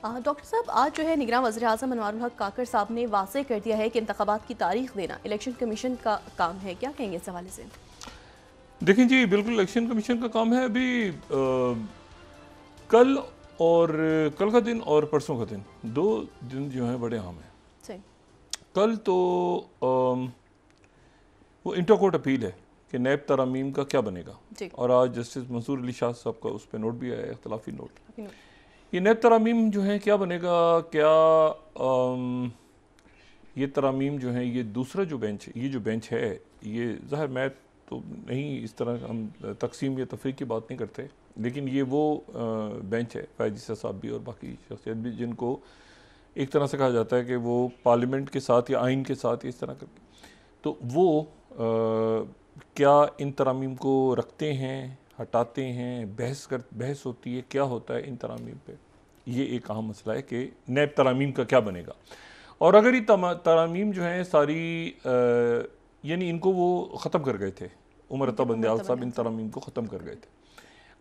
Doctor साहब, आज जो है निगरान वज़ीर आज़म अनवारुल हक काकर साहब ने वाज़ेह कर दिया है कि इंतखाबात की तारीख देना इलेक्शन कमीशन का काम है। क्या कहेंगे इस हवाले से? देखें जी, बिल्कुल इलेक्शन कमीशन का काम है। अभी कल और कल का दिन और परसों का दिन, 2 दिन जो हैं बड़े अहम हैं। सही। कल तो वो इंटर कोर्ट अपील है कि नैब तरामीम का क्या बनेगा, जी। और आज जस्टिस मंसूर अली शाह साहब का उस पर नोट भी आया है, इख्तलाफी नोट। अभी नोट। ये नैब तरामीम जो है क्या बनेगा, क्या ये तरामीम जो हैं, ये दूसरा जो बेंच, ये जो बेंच है, ये ज़ाहिर मैं तो नहीं इस तरह हम तकसीम या तफरीक की बात नहीं करते, लेकिन ये वो बेंच है, फैज़ ईसा साहब भी और बाकी शख्सियत भी, जिनको एक तरह से कहा जाता है कि वो पार्लियामेंट के साथ या आइन के साथ इस तरह करके, तो वो क्या इन तरामीम को रखते हैं, हटाते हैं, बहस होती है, क्या होता है इन तरामीम पे। ये एक अहम मसला है कि नैब तरामीम का क्या बनेगा। और अगर ये तरामीम जो हैं सारी यानी इनको वो ख़त्म कर गए थे, उमर अता बंदयाल साहब इन तरामीम को ख़त्म कर गए थे।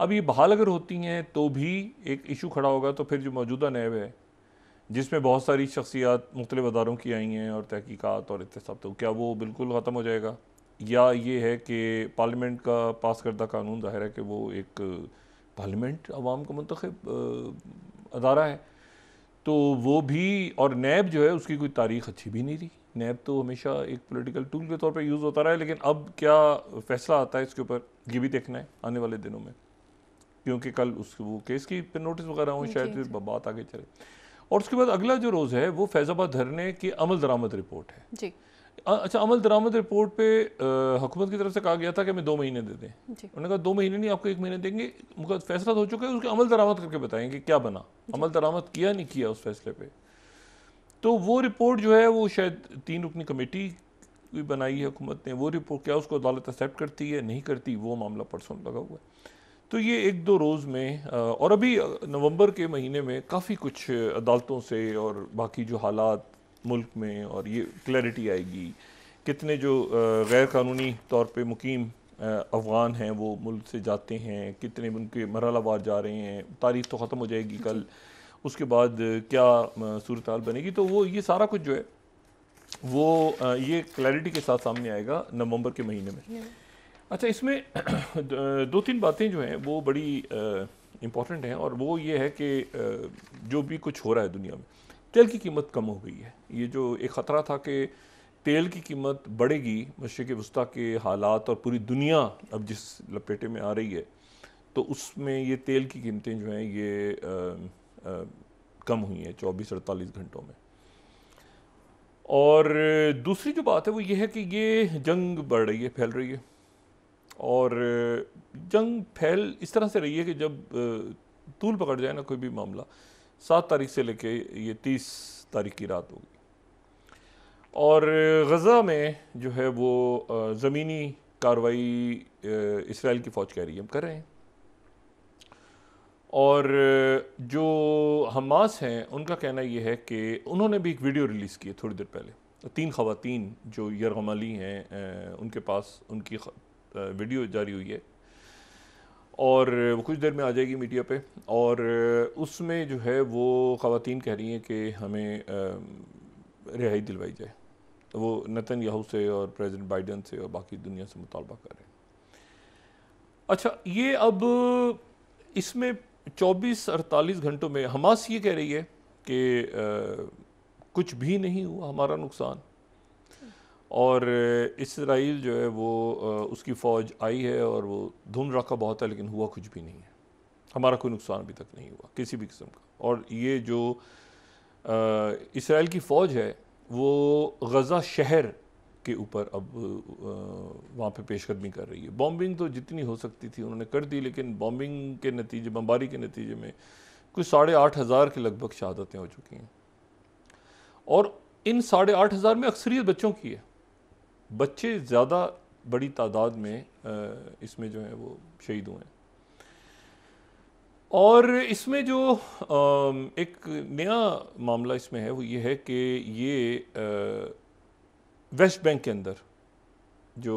अब ये बहाल अगर होती हैं तो भी एक इशू खड़ा होगा, तो फिर जो मौजूदा नैब है जिसमें बहुत सारी शख्सियात मुख्तलिफ अदारों की आई हैं और तहकीकात और इत्तेसाब, तो क्या वो बिल्कुल ख़त्म हो जाएगा, या ये है कि पार्लियामेंट का पास करदा कानून, ज़ाहिर है कि वो एक पार्लियामेंट अवाम का मुंतखब अदारा है, तो वो भी, और नैब जो है उसकी कोई तारीख अच्छी भी नहीं रही। नैब तो हमेशा एक पॉलिटिकल टूल के तौर पे यूज़ होता रहा है, लेकिन अब क्या फ़ैसला आता है इसके ऊपर, ये भी देखना है आने वाले दिनों में, क्योंकि कल उस वो केस की नोटिस वगैरह हों, शायद फिर बात आगे चले। और उसके बाद अगला जो रोज़ है वो फैज़ाबाद धरने की अमल दरामद रिपोर्ट है जी। अच्छा, अमल दरामद रिपोर्ट पे हुकूमत की तरफ से कहा गया था कि हमें 2 महीने दे दें। उन्होंने कहा 2 महीने नहीं, आपको 1 महीने देंगे, उनका फैसला तो हो चुका है, उसके अमल दरामद करके बताएंगे क्या बना, अमल दरामद किया नहीं किया उस फैसले पे। तो वो रिपोर्ट जो है वो शायद 3 रुकनी कमेटी भी बनाई है हुकूमत ने, वो रिपोर्ट क्या उसको अदालत एक्सेप्ट करती है नहीं करती, वो मामला परसों लगा हुआ है। तो ये 1-2 रोज़ में और अभी नवंबर के महीने में काफ़ी कुछ अदालतों से और बाकी जो हालात मुल्क में, और ये क्लैरिटी आएगी कितने जो गैर कानूनी तौर पे मुकीम अफ़गान हैं वो मुल्क से जाते हैं, कितने उनके मरहलावार जा रहे हैं, तारीख तो ख़त्म हो जाएगी कल, उसके बाद क्या सूरत हाल बनेगी, तो वो ये सारा कुछ जो है वो ये क्लैरिटी के साथ सामने आएगा नवंबर के महीने में। अच्छा, इसमें 2-3 बातें जो हैं वो बड़ी इम्पॉर्टेंट हैं, और वो ये है कि जो भी कुछ हो रहा है दुनिया में, तेल की कीमत कम हो गई है। ये जो एक ख़तरा था कि तेल की कीमत बढ़ेगी, मशरिक़ वस्ता के हालात और पूरी दुनिया अब जिस लपेटे में आ रही है, तो उसमें ये तेल की कीमतें जो हैं ये कम हुई हैं 24-48 घंटों में। और दूसरी जो बात है वो ये है कि ये जंग बढ़ रही है, फैल रही है, और जंग फैल इस तरह से रही है कि जब तूल पकड़ जाए ना कोई भी मामला, 7 तारीख से लेके ये 30 तारीख की रात होगी, और गज़ा में जो है वो ज़मीनी कार्रवाई इसराइल की फ़ौज कह रही है हम कर रहे हैं, और जो हमास हैं उनका कहना ये है कि उन्होंने भी एक वीडियो रिलीज़ की है थोड़ी देर पहले, 3 ख़वातीन जो यरगमाली हैं उनके पास उनकी वीडियो जारी हुई है, और वो कुछ देर में आ जाएगी मीडिया पे, और उसमें जो है वो ख़वातीन कह रही हैं कि हमें रिहाई दिलवाई जाए, तो वो नेतन्याहू से और प्रेसिडेंट बाइडन से और बाकी दुनिया से मुतालबा कर रहे हैं। अच्छा, ये अब इसमें 24-48 घंटों में हमास ये कह रही है कि कुछ भी नहीं हुआ हमारा नुकसान, और इसराइल जो है वो उसकी फ़ौज आई है और वो धुन रखा बहुत है, लेकिन हुआ कुछ भी नहीं है, हमारा कोई नुकसान अभी तक नहीं हुआ किसी भी किस्म का। और ये जो इसराइल की फ़ौज है वो गज़ा शहर के ऊपर अब वहाँ पे पेशकदमी कर रही है। बॉम्बिंग तो जितनी हो सकती थी उन्होंने कर दी, लेकिन बॉम्बिंग के नतीजे, बमबारी के नतीजे में कुछ 8,500 के लगभग शहादतें हो चुकी हैं, और इन 8,500 में अक्सरियत बच्चों की है। बच्चे ज़्यादा बड़ी तादाद में इसमें जो है वो शहीद हुए हैं। और इसमें जो एक नया मामला इसमें है वो ये है कि ये वेस्ट बैंक के अंदर जो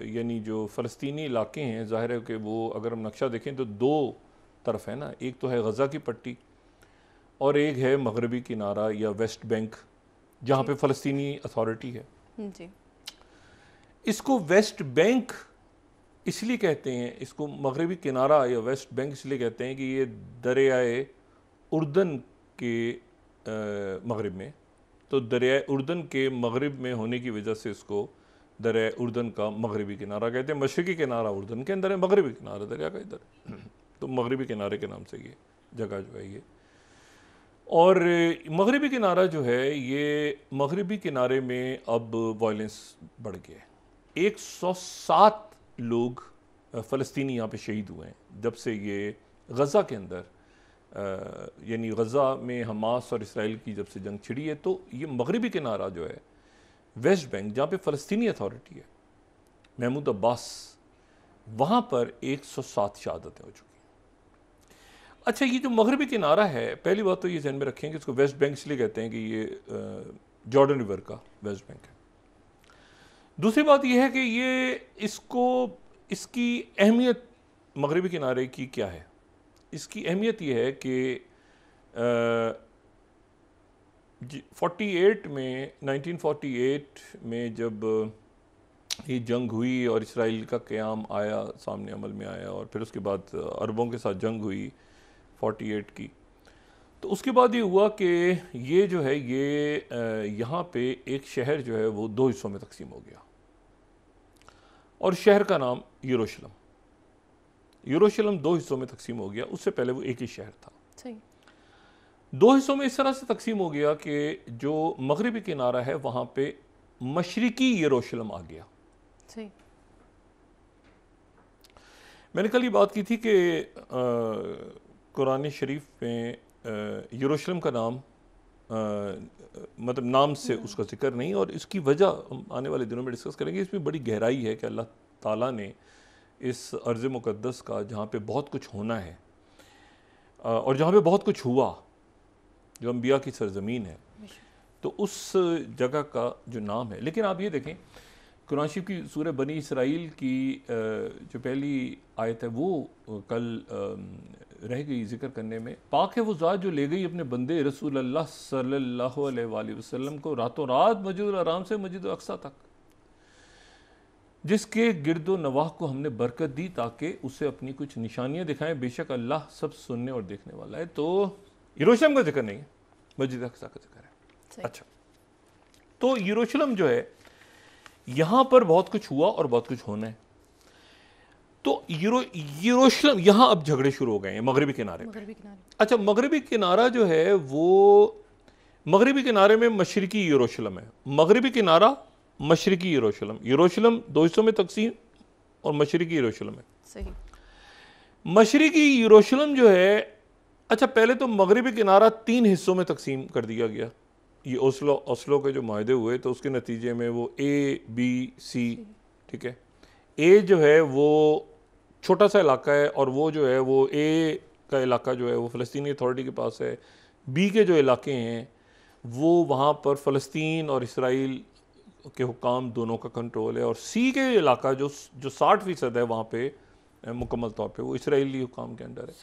यानी जो फ़लस्तीनी इलाके हैं, ज़ाहिर है कि वो अगर हम नक्शा देखें तो 2 तरफ है ना, एक तो है गज़ा की पट्टी और एक है मगरबी किनारा या वेस्ट बैंक, जहाँ पे फ़लस्तीनी अथॉरिटी है जी। इसको वेस्ट बैंक इसलिए कहते हैं, इसको मगरबी किनारा या वेस्ट बैंक इसलिए कहते हैं कि ये दरियाए उर्दन के मगरब में, तो दरियाए उर्दन के मगरब में होने की वजह से इसको दरियाए उर्दन का मगरबी किनारा कहते हैं। मशरक़ी किनारा उर्दन के अंदर है, मगरबी किनारा दरिया का इधर, तो मगरबी किनारे के नाम से ये जगह जो है ये। और मगरबी किनारा जो है ये मगरबी किनारे में अब वायलेंस बढ़ गया है। 107 लोग फ़लस्तीनी यहाँ पे शहीद हुए हैं जब से ये गज़ा के अंदर, यानी गज़ा में हमास और इसराइल की जब से जंग छिड़ी है। तो ये मगरबी किनारा जो है वेस्ट बैंक, जहाँ पे फ़लस्तीनी अथॉरिटी है, महमूद अब्बास, वहाँ पर 107 शहादतें हो चुकी हैं। अच्छा, ये जो मगरबी किनारा है, पहली बात तो ये ध्यान में रखें कि इसको वेस्ट बैंक इसलिए कहते हैं कि ये जॉर्डन रिवर का वेस्ट बैंक है। दूसरी बात यह है कि इसकी अहमियत मगरबी किनारे की क्या है। इसकी अहमियत यह है कि 1948 में जब ये जंग हुई और इसराइल का क़याम आया, सामने अमल में आया, और फिर उसके बाद अरबों के साथ जंग हुई 48 की, तो उसके बाद ये हुआ कि ये जो है ये यहाँ पे एक शहर जो है वो 2 हिस्सों में तकसीम हो गया, और शहर का नाम यरूशलेम 2 हिस्सों में तकसीम हो गया। उससे पहले वो एक ही शहर था। सही। 2 हिस्सों में इस तरह से तकसीम हो गया कि जो मगरबी किनारा है वहाँ पे मशरिकी यरूशलेम आ गया। सही। मैंने कल ये बात की थी कि कुरान शरीफ में यरूशलेम का नाम मतलब नाम से उसका जिक्र नहीं, और इसकी वजह हम आने वाले दिनों में डिस्कस करेंगे। इसमें बड़ी गहराई है कि अल्लाह ताला ने इस अर्ज़ मुक़द्दस का, जहाँ पे बहुत कुछ होना है और जहाँ पे बहुत कुछ हुआ, जो अंबिया की सरज़मीन है, तो उस जगह का जो नाम है। लेकिन आप ये देखें, कुरान शरीफ की सूरह बनी इसराइल की जो पहली आयत है वो कल रह गई ज़िक्र करने में। पाक है वो ज़ात जो ले गई अपने बंदे रसूल अल्लाह सल्लल्लाहु अलैहि वसल्लम को रातों रात मस्जिद आराम से मस्जिद अक्सा तक, जिसके गिरदो नवाह को हमने बरकत दी ताकि उसे अपनी कुछ निशानियां दिखाएं। बेशक अल्लाह सब सुनने और देखने वाला है। तो यरूशलेम का जिक्र नहीं है, मस्जिद अक्सा का जिक्र है। अच्छा, तो यरूशलेम जो है यहाँ पर बहुत कुछ हुआ और बहुत कुछ होना है। तो यरूशलेम यहाँ अब झगड़े शुरू हो गए हैं मगरबी किनारे। अच्छा, मगरबी किनारा जो है वो मगरबी किनारे में मशरिकी यरूशलेम है। मगरबी किनारा मशरिकी यरूशलेम 2 हिस्सों में तकसीम, और मशरिकी यरूशलेम है। सही। मशरिकी यरूशलेम जो है, अच्छा पहले तो मगरबी किनारा 3 हिस्सों में तकसीम कर दिया गया। ये ओस्लो के जो माहदे हुए तो उसके नतीजे में वो ABC, ठीक है, ए जो है वो छोटा सा इलाका है, और वो जो है वो ए का इलाका जो है वो फ़लस्तीनी अथॉरिटी के पास है। बी के जो इलाके हैं वो वहाँ पर फ़लस्तीन और इसराइल के हुकाम दोनों का कंट्रोल है, और सी के इलाका जो 60% है वहाँ पे मुकम्मल तौर पे वो इसराइली हुकाम के अंडर है।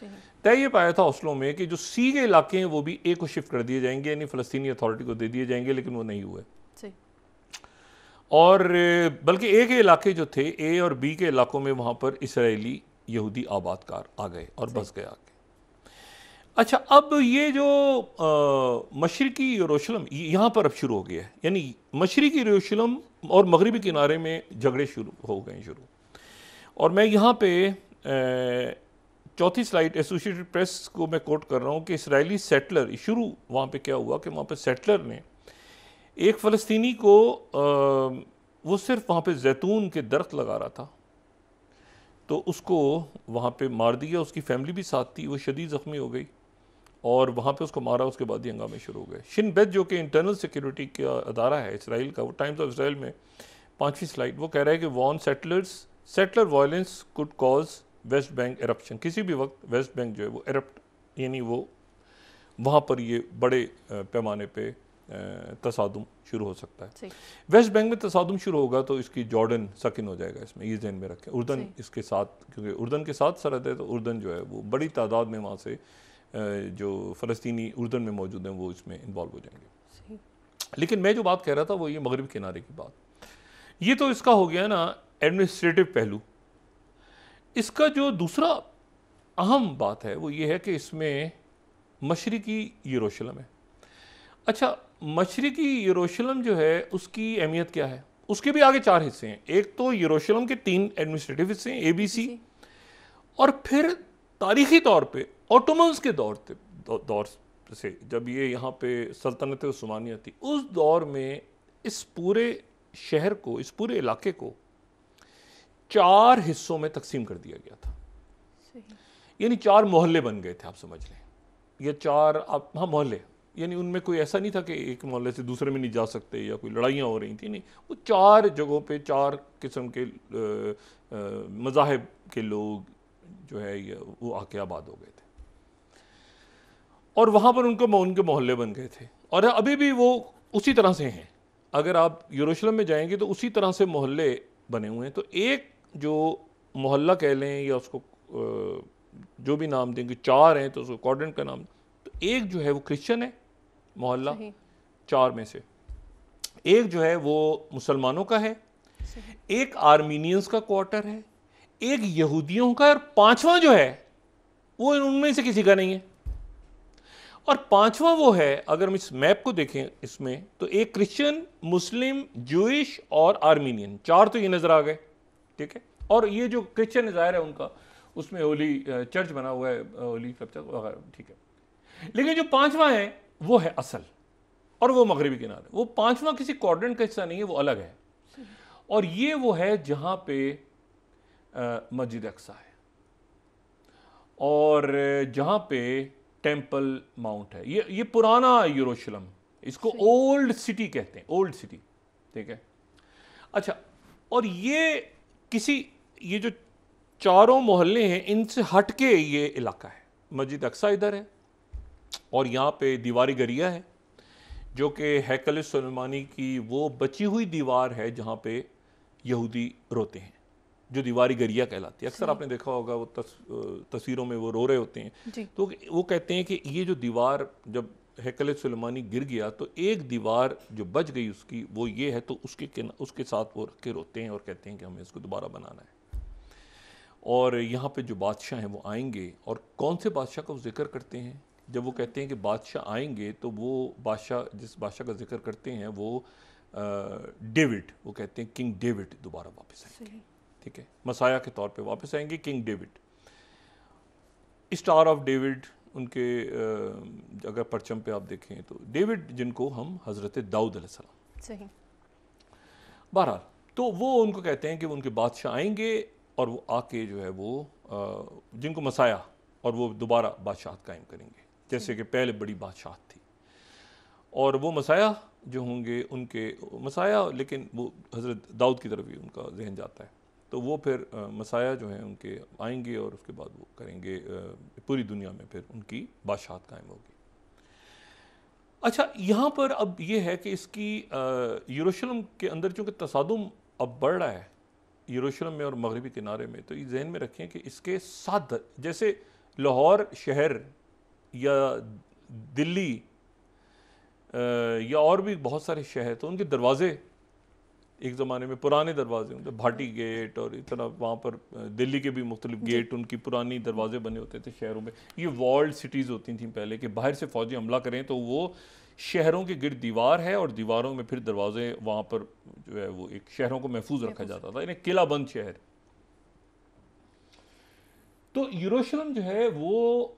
तय ये पाया था ओस्लो में कि जो सी के इलाके हैं वो भी ए को शिफ्ट कर दिए जाएंगे, यानी फ़लस्तीनी अथॉरिटी को दे दिए जाएंगे, लेकिन वो नहीं हुए। और बल्कि ए के इलाके जो थे, ए और बी के इलाकों में वहाँ पर इसराइली यहूदी आबादकार आ गए और बस गए आगे। अच्छा, अब ये जो मशरिकी यरूशलेम यहाँ पर अब शुरू हो गया है, यानी मशरिकी यरूशलेम और मगरबी किनारे में झगड़े शुरू हो गए शुरू। और मैं यहाँ पे 4थी स्लाइड एसोसिएटेड प्रेस को मैं कोट कर रहा हूँ कि इसराइली सेटलर शुरू वहाँ पे क्या हुआ कि वहाँ पे सेटलर ने एक फ़लस्तीनी को वो सिर्फ वहाँ पे जैतून के दरख्त लगा रहा था, तो उसको वहाँ पे मार दिया। उसकी फैमिली भी साथ थी, वो शदीद ज़ख्मी हो गई और वहाँ पे उसको मारा। उसके बाद ही हंगामे शुरू हो गए। शिन बेत जो कि इंटरनल सिक्योरिटी का अदारा है इसराइल का, वो टाइम्स ऑफ इसराइल में 5वीं स्लाइड वो कह रहा है कि warn settler violence could cause West Bank eruption. किसी भी वक्त वेस्ट बैंक जो है वो एरप्ट, यानी वो वहाँ पर ये बड़े पैमाने पे तसादुम शुरू हो सकता है। वेस्ट बैंक में तसादुम शुरू होगा तो इसकी जॉर्डन सकिन हो जाएगा, इसमें ये ध्यान में रखें। उर्दन इसके साथ, क्योंकि उर्दन के साथ सरहद है, तो उर्दन जो है वो बड़ी तादाद में वहाँ से जो फ़लस्तीनी उर्दन में मौजूद हैं वो इसमें इन्वॉल्व हो जाएंगे। लेकिन मैं जो बात कह रहा था वो ये मगरबी किनारे की बात, ये तो इसका हो गया ना एडमिनिस्ट्रेटिव पहलू। इसका जो दूसरा अहम बात है वो ये है कि इसमें मशरिकी यरूशलेम है। अच्छा, मशरिकी यरूशलेम जो है उसकी अहमियत क्या है? उसके भी आगे 4 हिस्से हैं। एक तो यरूशलेम के 3 एडमिनिस्ट्रेटिव हिस्से हैं, ABC, और फिर तारीखी तौर पे ऑटोमन्स के दौर से जब ये यहाँ पे सल्तनत उस्मानिया थी, उस दौर में इस पूरे शहर को, इस पूरे इलाके को 4 हिस्सों में तकसीम कर दिया गया था। यानी 4 मोहल्ले बन गए थे, आप समझ लें। ये 4 आप, हाँ, मोहल्ले, यानी उनमें कोई ऐसा नहीं था कि एक मोहल्ले से दूसरे में नहीं जा सकते या कोई लड़ाइयाँ हो रही थी, नहीं। वो 4 जगहों पे 4 किस्म के मज़ाहिब के लोग जो है ये वो आके आबाद हो गए थे, और वहाँ पर उनके मोहल्ले बन गए थे, और अभी भी वो उसी तरह से हैं। अगर आप यरूशलेम में जाएंगे तो उसी तरह से मोहल्ले बने हुए हैं। तो एक जो मोहल्ला कह लें या उसको जो भी नाम देंगे, 4 हैं तो उसको कॉर्डेंट का नाम, तो एक जो है वो क्रिश्चियन है मोहल्ला 4 में से, एक जो है वो मुसलमानों का है, एक आर्मीनियंस का क्वार्टर है, एक यहूदियों का, और 5वां जो है वो उनमें से किसी का नहीं है। और 5वां वो है, अगर हम इस मैप को देखें इसमें, तो एक क्रिश्चियन, मुस्लिम, जूइश और आर्मीनियन, 4 तो ये नजर आ गए, ठीक है। और ये जो क्रिश्चियन ज़ाहिर है उनका उसमें होली चर्च बना हुआ है, होली चर्च वगैरह, ठीक है। लेकिन जो 5वां है वो है असल, और वो मगरबी किनारे। वो 5वां किसी क्वाड्रेंट का हिस्सा नहीं है, वो अलग है, और ये वो है जहां पे मस्जिद अक्सा है और जहां पे टेम्पल माउंट है। ये पुराना यरूशलेम, इसको ओल्ड सिटी कहते हैं, ओल्ड सिटी, ठीक है। अच्छा, और ये जो 4 मोहल्ले हैं इनसे हटके ये इलाका है। मस्जिद अक्सा इधर है, और यहाँ पे दीवारी गरिया है जो कि हैकल सुलेमानी की वो बची हुई दीवार है जहाँ पे यहूदी रोते हैं, जो दीवारी गरिया कहलाती है। अक्सर आपने देखा होगा वो तस्वीरों में वो रो रहे होते हैं। तो वो कहते हैं कि ये जो दीवार, जब हैकल सुलेमानी गिर गया तो एक दीवार जो बच गई उसकी, वो ये है, तो उसके साथ वो रख के रोते हैं और कहते हैं कि हमें इसको दोबारा बनाना है। और यहाँ पे जो बादशाह हैं वो आएंगे, और कौन से बादशाह का वो जिक्र करते हैं? जब वो कहते हैं कि बादशाह आएंगे, तो वो बादशाह, जिस बादशाह का जिक्र करते हैं वो डेविड, वो कहते हैं किंग डेविड दोबारा वापस आएंगे, ठीक है। मसाया के तौर पे वापस आएंगे king David, star of David उनके अगर परचम पे आप देखें तो डेविड, जिनको हम हज़रत दाऊद अलैहिस्सलाम, सही। बहरहाल, तो वो उनको कहते हैं कि वो उनके बादशाह आएंगे और वो आके जो है वो जिनको मसाया, और वो दोबारा बादशाहत कायम करेंगे जैसे कि पहले बड़ी बादशाहत थी। और वो मसाया जो होंगे उनके मसाया, लेकिन वो हज़रत दाऊद की तरफ ही उनका जहन जाता है। तो वो फिर मसाया जो हैं उनके आएंगे, और उसके बाद वो करेंगे पूरी दुनिया में फिर उनकी बादशाहत कायम होगी। अच्छा, यहाँ पर अब ये है कि इसकी यरूशलेम के अंदर चूँकि तसादुम अब बढ़ रहा है यरूशलेम में और मगरबी किनारे में, तो ये जहन में रखें कि इसके 7, जैसे लाहौर शहर या दिल्ली या और भी बहुत सारे शहर, तो उनके दरवाजे एक ज़माने में पुराने दरवाजे होते, भाटी गेट, और इस तरह वहाँ पर दिल्ली के भी मुख्तलिफ गेट, उनकी पुरानी दरवाजे बने होते थे शहरों में। ये वॉल्ड सिटीज़ होती थी पहले, कि बाहर से फौजी हमला करें तो वो शहरों के गिर्द दीवार है, और दीवारों में फिर दरवाजे, वहाँ पर जो है वो एक शहरों को महफूज रखा जाता था, यानी किला बंद शहर। तो यरूशलेम जो है वो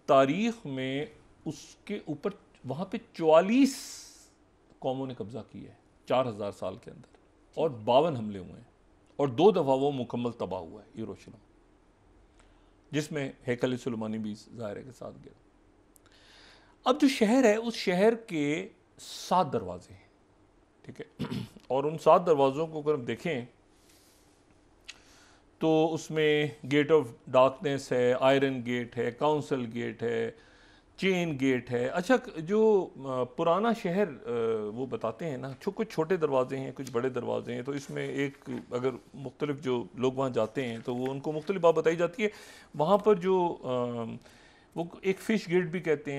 तारीख़ में उसके ऊपर वहाँ पे 44 कौमों ने कब्ज़ा किया है 4000 साल के अंदर, और 52 हमले हुए हैं, और 2 दफ़ा वो मुकम्मल तबाह हुआ है यरूशलेम, जिसमें हैकल सुलेमानी भी ज़ाहिर के साथ गया। अब जो शहर है, उस शहर के 7 दरवाजे हैं, ठीक है। और उन 7 दरवाज़ों को अगर हम देखें तो उसमें गेट ऑफ डार्कनेस है, आयरन गेट है, काउंसिल गेट है, चेन गेट है। अच्छा, जो पुराना शहर वो बताते हैं ना, कुछ छोटे दरवाजे हैं, कुछ बड़े दरवाजे हैं, तो इसमें एक अगर मुख्तलिफ जो लोग वहाँ जाते हैं तो वो उनको मुख्तलिफ बात बताई जाती है। वहाँ पर जो वो एक फिश गेट भी कहते हैं।